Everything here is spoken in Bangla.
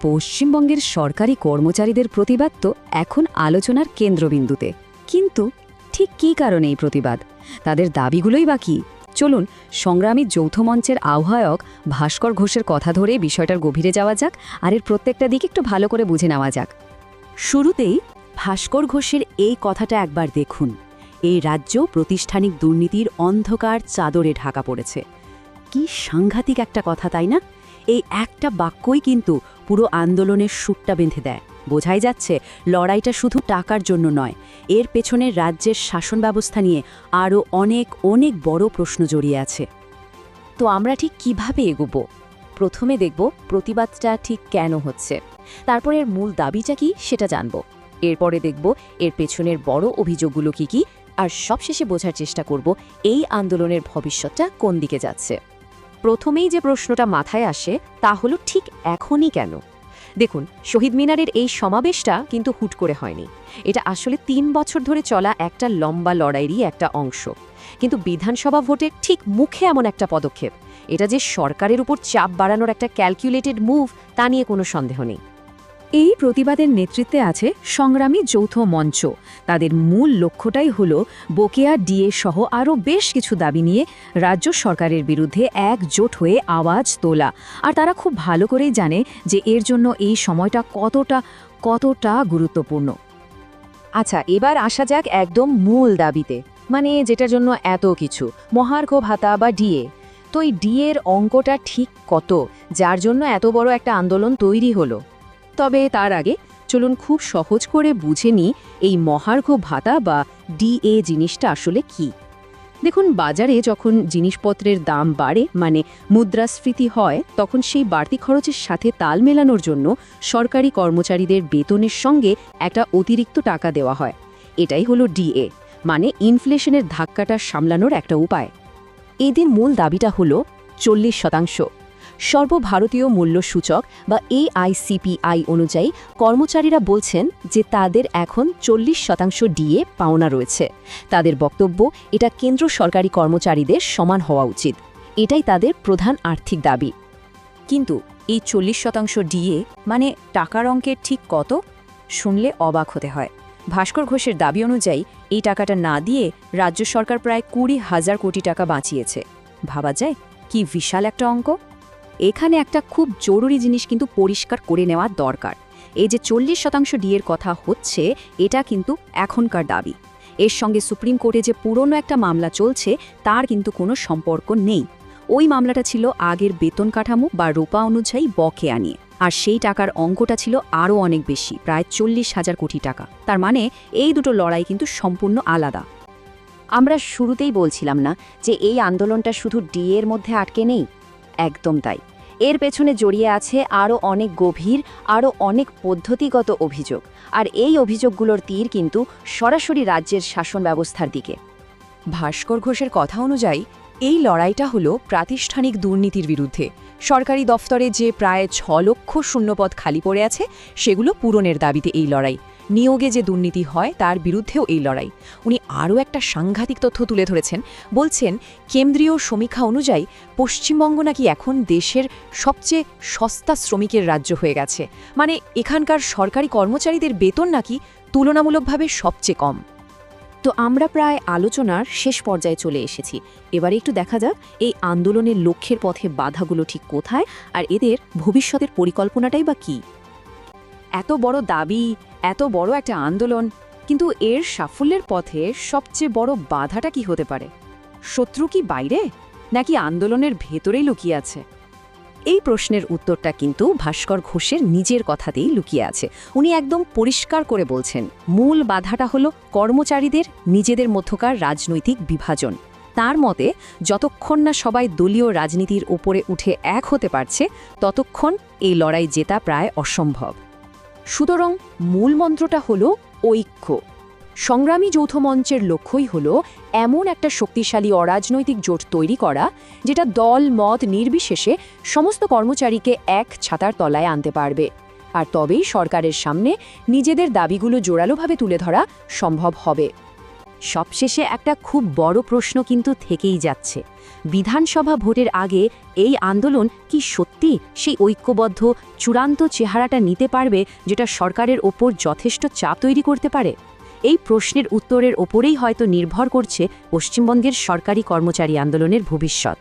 পশ্চিমবঙ্গের সরকারি কর্মচারীদের প্রতিবাদ তো এখন আলোচনার কেন্দ্রবিন্দুতে। কিন্তু ঠিক কী কারণে এই প্রতিবাদ? তাদের দাবিগুলোই বা কী? চলুন সংগ্রামী যৌথ মঞ্চের আহ্বায়ক ভাস্কর ঘোষের কথা ধরে বিষয়টার গভীরে যাওয়া যাক, আর এর প্রত্যেকটা দিক একটু ভালো করে বুঝে নেওয়া যাক। শুরুতেই ভাস্কর ঘোষের এই কথাটা একবার দেখুন। এই রাজ্য প্রাতিষ্ঠানিক দুর্নীতির অন্ধকার চাদরে ঢাকা পড়েছে। কি সাংঘাতিক একটা কথা, তাই না? এই একটা বাক্যই কিন্তু পুরো আন্দোলনের সুরটা বেঁধে দেয়। বোঝাই যাচ্ছে লড়াইটা শুধু টাকার জন্য নয়, এর পেছনে রাজ্যের শাসন ব্যবস্থা নিয়ে আরও অনেক অনেক বড় প্রশ্ন জড়িয়ে আছে। তো আমরা ঠিক কিভাবে এগোবো? প্রথমে দেখব প্রতিবাদটা ঠিক কেন হচ্ছে, তারপর এর মূল দাবিটা কি সেটা জানব, এরপরে দেখব এর পেছনের বড় অভিযোগগুলো কি, আর সবশেষে বোঝার চেষ্টা করব এই আন্দোলনের ভবিষ্যৎটা কোন দিকে যাচ্ছে। প্রথমেই যে প্রশ্নটা মাথায় আসে তা হলো ঠিক এখনই কেন? দেখুন, শহীদ মিনারের এই সমাবেশটা কিন্তু হুট করে হয়নি। এটা আসলে ৩ বছর ধরে চলা একটা লম্বা লড়াইয়েরই একটা অংশ। কিন্তু বিধানসভা ভোটে ঠিক মুখে এমন একটা পদক্ষেপ, এটা যে সরকারের উপর চাপ বাড়ানোর একটা ক্যালকুলেটেড মুভ, তা নিয়ে কোনো সন্দেহ নেই। এই প্রতিবাদের নেতৃত্বে আছে সংগ্রামী যৌথ মঞ্চ। তাদের মূল লক্ষ্যটাই হল বকেয়া ডিএ সহ আরও বেশ কিছু দাবি নিয়ে রাজ্য সরকারের বিরুদ্ধে একজোট হয়ে আওয়াজ তোলা। আর তারা খুব ভালো করেই জানে যে এর জন্য এই সময়টা কতটা গুরুত্বপূর্ণ। আচ্ছা, এবার আসা যাক একদম মূল দাবিতে, মানে যেটার জন্য এত কিছু, মহার্ঘ ভাতা বা ডিএ। তো এই ডিএর অঙ্কটা ঠিক কত, যার জন্য এত বড় একটা আন্দোলন তৈরি হলো? তবে তার আগে চলুন খুব সহজ করে বুঝে নিই এই মহার্ঘ ভাতা বা ডিএ জিনিসটা আসলে কি। দেখুন, বাজারে যখন জিনিসপত্রের দাম বাড়ে, মানে মুদ্রাস্ফীতি হয়, তখন সেই বাড়তি খরচের সাথে তাল মেলানোর জন্য সরকারি কর্মচারীদের বেতনের সঙ্গে একটা অতিরিক্ত টাকা দেওয়া হয়। এটাই হলো ডিএ, মানে ইনফ্লেশনের ধাক্কাটা সামলানোর একটা উপায়। এদের মূল দাবিটা হলো 40%। সর্বভারতীয় মূল্য সূচক বা AICPI অনুযায়ী কর্মচারীরা বলছেন যে তাদের এখন 40% ডিএ পাওনা রয়েছে। তাদের বক্তব্য, এটা কেন্দ্র সরকারি কর্মচারীদের সমান হওয়া উচিত। এটাই তাদের প্রধান আর্থিক দাবি। কিন্তু এই 40% ডিএ মানে টাকার অঙ্কের ঠিক কত? শুনলে অবাক হতে হয়। ভাস্কর ঘোষের দাবি অনুযায়ী এই টাকাটা না দিয়ে রাজ্য সরকার প্রায় 20,000 কোটি টাকা বাঁচিয়েছে। ভাবা যায় কি বিশাল একটা অঙ্ক। এখানে একটা খুব জরুরি জিনিস কিন্তু পরিষ্কার করে নেওয়া দরকার। এই যে 40% ডিএর কথা হচ্ছে, এটা কিন্তু এখনকার দাবি। এর সঙ্গে সুপ্রিম কোর্টে যে পুরনো একটা মামলা চলছে, তার কিন্তু কোনো সম্পর্ক নেই। ওই মামলাটা ছিল আগের বেতন কাঠামো বা রূপা অনুযায়ী বকেয়া নিয়ে, আর সেই টাকার অঙ্কটা ছিল আরও অনেক বেশি, প্রায় 40,000 কোটি টাকা। তার মানে এই দুটো লড়াই কিন্তু সম্পূর্ণ আলাদা। আমরা শুরুতেই বলছিলাম না যে এই আন্দোলনটা শুধু ডিএর মধ্যে আটকে নেই? একদম তাই। এর পেছনে জড়িয়ে আছে আরও অনেক গভীর, আরও অনেক পদ্ধতিগত অভিযোগ। আর এই অভিযোগগুলোর তীর কিন্তু সরাসরি রাজ্যের শাসন ব্যবস্থার দিকে। ভাস্কর ঘোষের কথা অনুযায়ী এই লড়াইটা হলো প্রাতিষ্ঠানিক দুর্নীতির বিরুদ্ধে। সরকারি দফতরে যে প্রায় 6 লক্ষ শূন্যপদ খালি পড়ে আছে, সেগুলো পূরণের দাবিতে এই লড়াই। নিয়োগে যে দুর্নীতি হয় তার বিরুদ্ধেও এই লড়াই। উনি আরও একটা সাংঘাতিক তথ্য তুলে ধরেছেন। বলছেন, কেন্দ্রীয় সমীক্ষা অনুযায়ী পশ্চিমবঙ্গ নাকি এখন দেশের সবচেয়ে সস্তা শ্রমিকের রাজ্য হয়ে গেছে। মানে এখানকার সরকারি কর্মচারীদের বেতন নাকি তুলনামূলকভাবে সবচেয়ে কম। তো আমরা প্রায় আলোচনার শেষ পর্যায়ে চলে এসেছি। এবারে একটু দেখা যাক এই আন্দোলনের লক্ষ্যের পথে বাধাগুলো ঠিক কোথায়, আর এদের ভবিষ্যতের পরিকল্পনাটাই বা কী। এত বড় দাবি, এত বড় একটা আন্দোলন, কিন্তু এর সাফল্যের পথে সবচেয়ে বড় বাধাটা কি হতে পারে? শত্রু কি বাইরে, নাকি আন্দোলনের ভেতরেই লুকিয়ে আছে? এই প্রশ্নের উত্তরটা কিন্তু ভাস্কর ঘোষের নিজের কথাতেই লুকিয়ে আছে। উনি একদম পরিষ্কার করে বলছেন, মূল বাধাটা হলো কর্মচারীদের নিজেদের মধ্যকার রাজনৈতিক বিভাজন। তার মতে, যতক্ষণ না সবাই দলীয় রাজনীতির ওপরে উঠে এক হতে পারছে, ততক্ষণ এই লড়াই জেতা প্রায় অসম্ভব। সুতরাং মূল মন্ত্রটা হলো ঐক্য। সংগ্রামী যৌথ মঞ্চের লক্ষ্যই হলো এমন একটা শক্তিশালী অরাজনৈতিক জোট তৈরি করা, যেটা দল মত নির্বিশেষে সমস্ত কর্মচারীকে এক ছাতার তলায় আনতে পারবে। আর তবেই সরকারের সামনে নিজেদের দাবিগুলো জোরালোভাবে তুলে ধরা সম্ভব হবে। সবশেষে একটা খুব বড় প্রশ্ন কিন্তু থেকেই যাচ্ছে। বিধানসভা ভোটের আগে এই আন্দোলন কি সত্যি সেই ঐক্যবদ্ধ চূড়ান্ত চেহারাটা নিতে পারবে, যেটা সরকারের ওপর যথেষ্ট চাপ তৈরি করতে পারে? এই প্রশ্নের উত্তরের ওপরেই হয়তো নির্ভর করছে পশ্চিমবঙ্গের সরকারি কর্মচারী আন্দোলনের ভবিষ্যৎ।